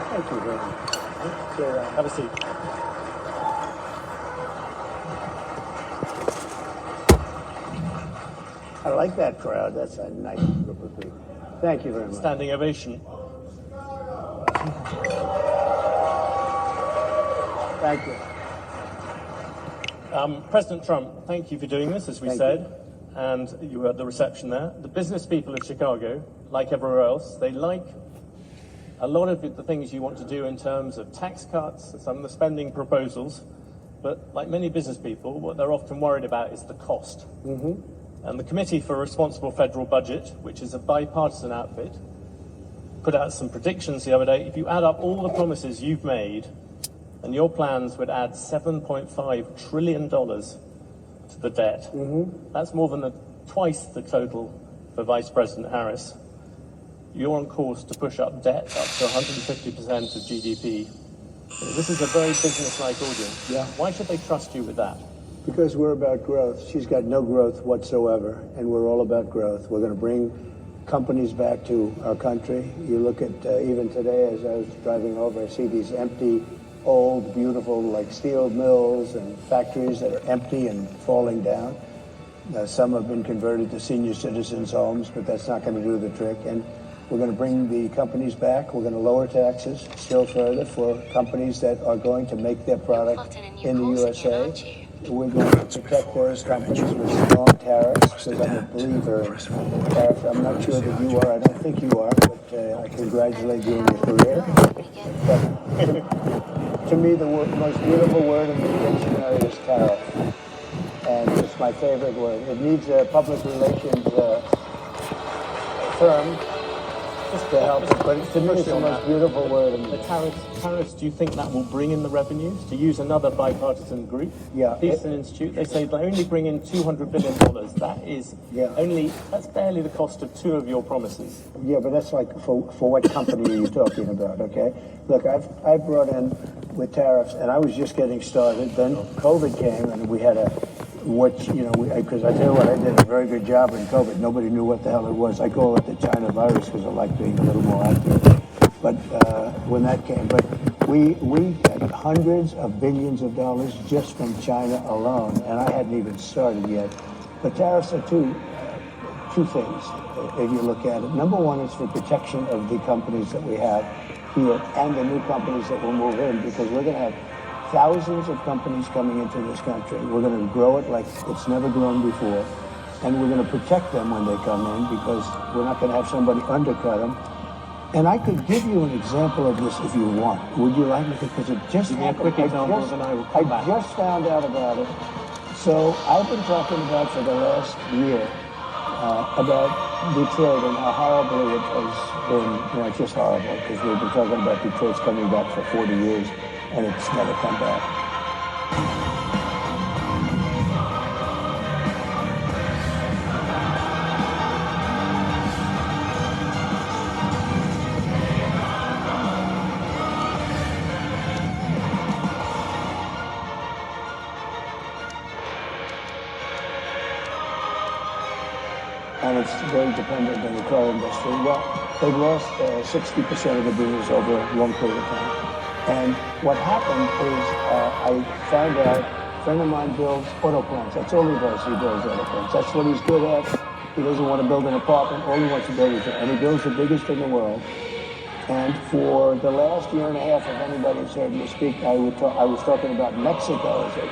Thank you very much. Have a seat. I like that crowd. That's a nice group of people. Thank you very much. Standing ovation. Thank you. President Trump, thank you for doing this, as we said, and you were at the reception there. The business people of Chicago, like everywhere else, they like a lot of the things you want to do in terms of tax cuts, some of the spending proposals, but like many business people, what they're often worried about is the cost. And the Committee for a Responsible Federal Budget, which is a bipartisan outfit, put out some predictions the other day. If you add up all the promises you've made, and your plans would add $7.5 trillion to the debt. That's more than twice the total for Vice President Harris. You're on course to push up debt up to 150% of GDP. This is a very business-like audience. Yeah. Why should they trust you with that? Because we're about growth. She's got no growth whatsoever, and we're all about growth. We're going to bring companies back to our country. You look at, even today, as I was driving over, I see these empty, old, beautiful, like steel mills and factories that are empty and falling down. Some have been converted to senior citizens' homes, but that's not going to do the trick. And we're going to bring the companies back. We're going to lower taxes still further for companies that are going to make their product in the USA. We're going to protect those companies with strong tariffs, because I'm a believer in tariffs. I'm not sure that you are. I don't think you are, but I congratulate you on your career. But to me, the most beautiful word in the dictionary is tariff. And it's my favorite word. It needs a public relations firm just to help it, but to me it's the most beautiful word in the tariffs, do you think that will bring in the revenues? To use another bipartisan group, Yeah. Peterson Institute, they say they only bring in $200 billion. That is that's barely the cost of two of your promises. Yeah, but that's like for what company are you talking about? Okay, look, I've brought in with tariffs, and I was just getting started. Then COVID came, and we had because I tell you what, I did a very good job in COVID. Nobody knew what the hell it was. I call it the China virus because I like being a little more accurate. But when that came, but we got hundreds of billions of dollars just from China alone, and I hadn't even started yet. But tariffs are two things, if you look at it. Number one is for protection of the companies that we have here and the new companies that will move in, because we're going to have thousands of companies coming into this country. We're going to grow it like it's never grown before. And we're going to protect them when they come in, because we're not going to have somebody undercut them. And I could give you an example of this if you want. Would you like me to? Because it just happened. A quick example, and I will come back. I just found out about it. So I've been talking about for the last year about Detroit and how horribly it has been. It's just horrible, because we've been talking about Detroit's coming back for 40 years. And it's never come back. And it's very dependent on the car industry. Well, they've lost 60% of the business over a long period of time. And what happened is I found out a friend of mine builds auto plants. That's all he does. He builds auto plants. That's what he's good at. He doesn't want to build an apartment. All he wants to build is it. And he builds the biggest in the world. And for the last year and a half, if anybody's heard me speak, I was talking about Mexico as a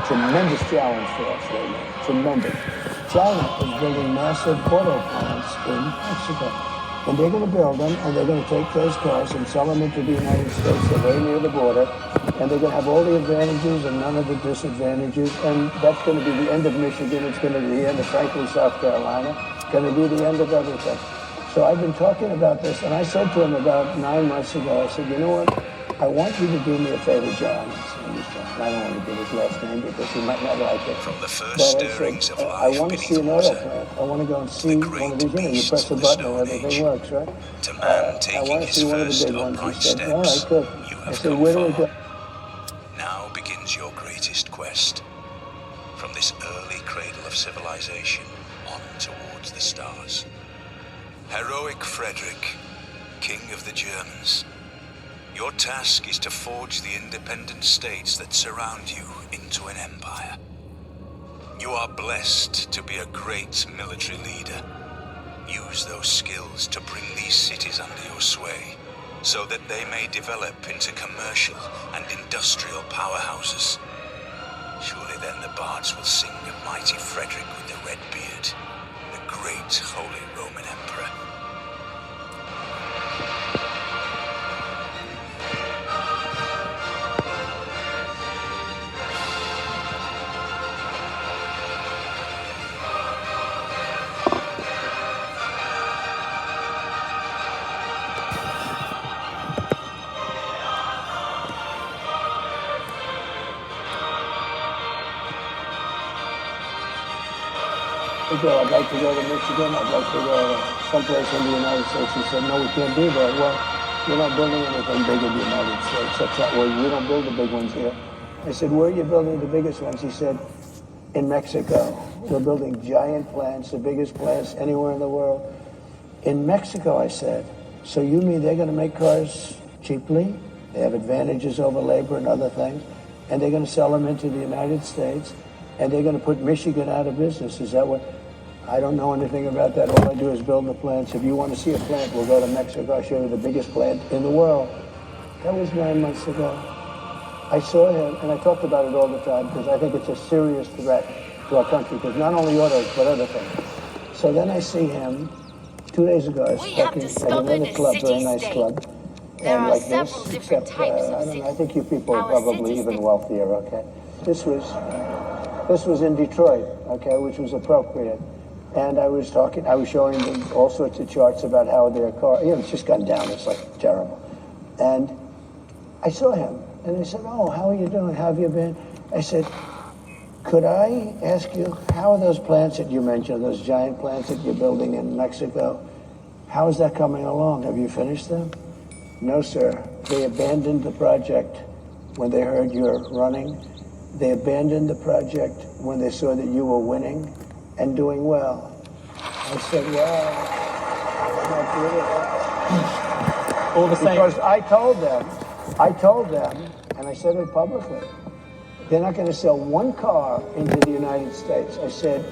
tremendous challenge for us right now. Tremendous. China is building massive auto plants in Mexico. And they're going to build them, and they're going to take those cars and sell them into the United States. They're very near the border, and they're going to have all the advantages and none of the disadvantages. And that's going to be the end of Michigan. It's going to be the end of, frankly, South Carolina. It's going to be the end of everything. So I've been talking about this, and I said to him about 9 months ago, I said, you know what? I want you to do me a favor, John. I don't want to give his last name because he might not like it. From the first stirrings of I life want to beneath see an auto water, plant. I want to go and see one of these. You press a button and everything works, right? to man I taking want to his see one of the first big ones. upright He said, all right, steps, good. you I have said, come where do we far. go? Now begins your greatest quest. From this early cradle of civilization on towards the stars. Heroic Frederick, King of the Germans. Your task is to forge the independent states that surround you into an empire. You are blessed to be a great military leader. Use those skills to bring these cities under your sway, so that they may develop into commercial and industrial powerhouses. Surely then the bards will sing of mighty Frederick with the red beard, the great Holy Roman Emperor. He said, I'd like to go to Michigan. I'd like to go someplace in the United States. He said, no, we can't do that. Well, we're not building anything big in the United States. That's not where we don't build the big ones here. I said, where are you building the biggest ones? He said, in Mexico. We're building giant plants, the biggest plants anywhere in the world. In Mexico, I said, so you mean they're going to make cars cheaply? They have advantages over labor and other things, and they're going to sell them into the United States, and they're going to put Michigan out of business. Is that what? I don't know anything about that. All I do is build the plants. If you want to see a plant, we'll go to Mexico. I'll show you the biggest plant in the world. That was 9 months ago. I saw him, and I talked about it all the time, because I think it's a serious threat to our country, because not only autos, but other things. So then I see him 2 days ago. I was talking at another club, very nice club. There and are like several this, different except, types of I don't know, I cities. think you people are Our probably city even state. wealthier, okay? This was in Detroit, okay, which was appropriate. And I was showing them all sorts of charts about how their car, it's just gone down, it's like terrible. And I saw him, and I said, oh, how are you doing? How have you been? I said, could I ask you, how are those plants that you mentioned, those giant plants that you're building in Mexico, how is that coming along? Have you finished them? No, sir. They abandoned the project when they heard you're running. They abandoned the project when they saw that you were winning and doing well. I said, well, that's not good. All the same. Because I told them, and I said it publicly, they're not going to sell one car into the United States. I said,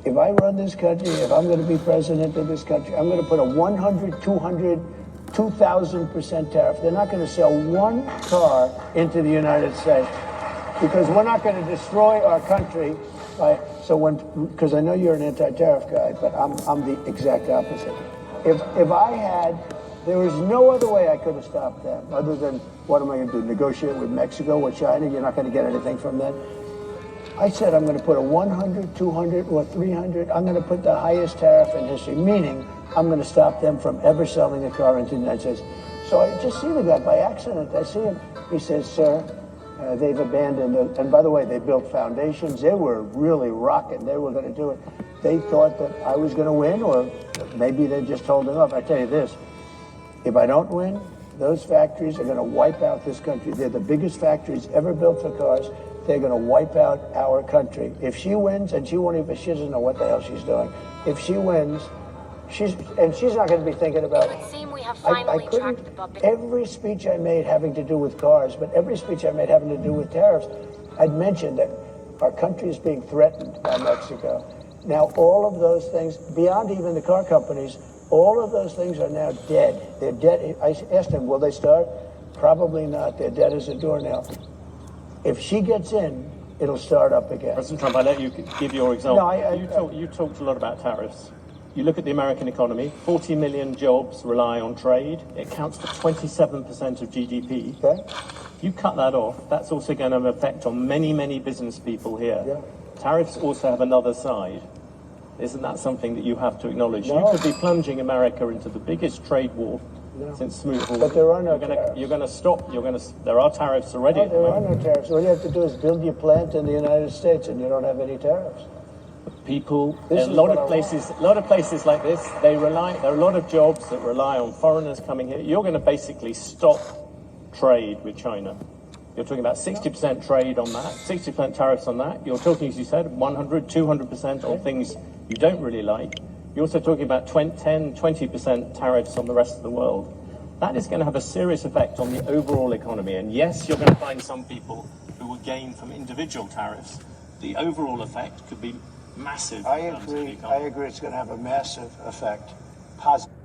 if I run this country, if I'm going to be president of this country, I'm going to put a 100, 200, 2,000% tariff. They're not going to sell one car into the United States because we're not going to destroy our country by, because I know you're an anti-tariff guy, but I'm the exact opposite. If I had, there was no other way I could have stopped them other than, what am I going to do, negotiate with Mexico or China? You're not going to get anything from them. I said I'm going to put a 100, 200, or 300. I'm going to put the highest tariff in history, meaning I'm going to stop them from ever selling a car into the United States. So I just see the guy by accident. I see him. He says, sir, they've abandoned it. And by the way, they built foundations. They were really rocking. They were going to do it. They thought that I was going to win, or maybe they just told him off. I tell you this, if I don't win, those factories are going to wipe out this country. They're the biggest factories ever built for cars. They're going to wipe out our country. If she wins, and she doesn't know what the hell she's doing. If she wins, she's not going to be thinking about It would seem we have finally tracked the puppet. every speech I made having to do with cars, but every speech I made having to do with tariffs, I'd mentioned that our country is being threatened by Mexico. Now, all of those things, beyond even the car companies, all of those things are now dead. They're dead. I asked him, will they start? Probably not. They're dead as a doornail. If she gets in, it'll start up again. President Trump, I let you give your example. No, you talked a lot about tariffs. You look at the American economy, 40 million jobs rely on trade. It counts for 27% of GDP. Okay? You cut that off, that's also going to have an effect on many, many business people here. Yeah. Tariffs also have another side. Isn't that something that you have to acknowledge? No. You could be plunging America into the biggest trade war since Smoothball. But there are no tariffs. You're going to stop. There are tariffs already. No, there are no tariffs. All you have to do is build your plant in the United States, and you don't have any tariffs. People, This a is lot what of I places, a lot of places like this, there are a lot of jobs that rely on foreigners coming here. You're going to basically stop trade with China. You're talking about 60% trade on that, 60% tariffs on that. You're talking, as you said, 100, 200% on things you don't really like. You're also talking about 10, 20% tariffs on the rest of the world. that is going to have a serious effect on the overall economy. And yes, you're going to find some people who will gain from individual tariffs. The overall effect could be massive. I agree. It's going to have a massive effect, positive.